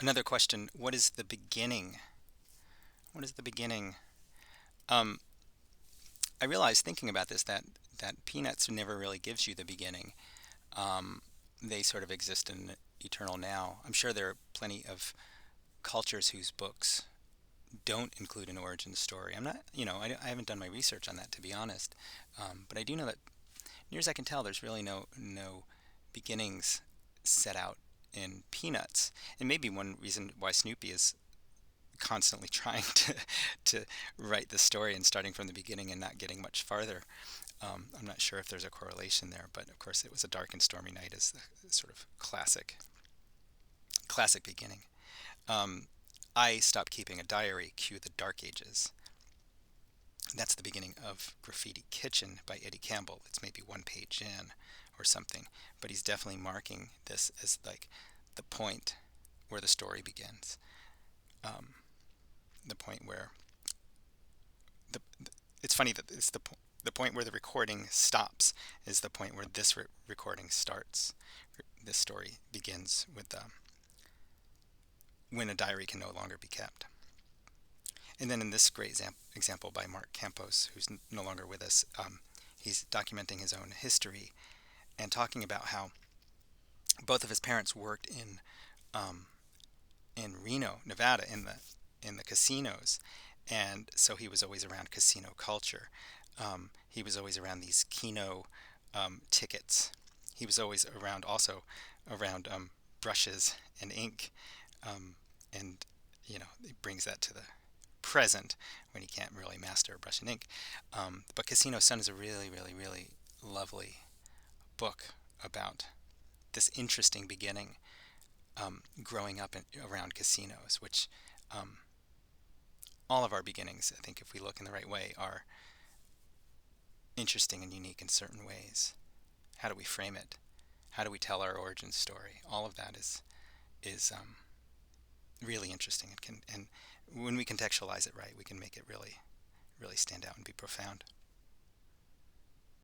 Another question, what is the beginning? What is the beginning? Um, I realized thinking about this that Peanuts never really gives you the beginning. Um, they sort of exist in eternal now. I'm sure there are plenty of cultures whose books don't include an origin story. I'm not, I haven't done my research on that to be honest. But I do know that, near as I can tell, there's really no beginnings set out in Peanuts. And maybe one reason why Snoopy is constantly trying to write the story and starting from the beginning and not getting much farther. I'm not sure if there's a correlation there, but of course, it was a dark and stormy night is the sort of classic beginning. Um, I stopped keeping a diary. Cue the Dark Ages. That's the beginning of Graffiti Kitchen by Eddie Campbell. It's maybe one page in or something, but he's definitely marking this as like the point where the story begins. Um, the point where the it's funny that it's the point where the recording stops is the point where this recording starts. This story begins with when a diary can no longer be kept. And then in this great example by Mark Campos, who's no longer with us, he's documenting his own history and talking about how both of his parents worked um, in Reno, Nevada, in the casinos, and so he was always around casino culture. He was always around these Keno tickets. He was always around also around brushes and ink, and it brings that to the present when he can't really master a brush and ink. But Casino Sun is a really, really, really lovely book about this interesting beginning, growing up around casinos, which um, all of our beginnings, I think, if we look in the right way, are interesting and unique in certain ways. How do we frame it? How do we tell our origin story? All of that is really interesting and when we contextualize it right, we can make it really, really stand out and be profound.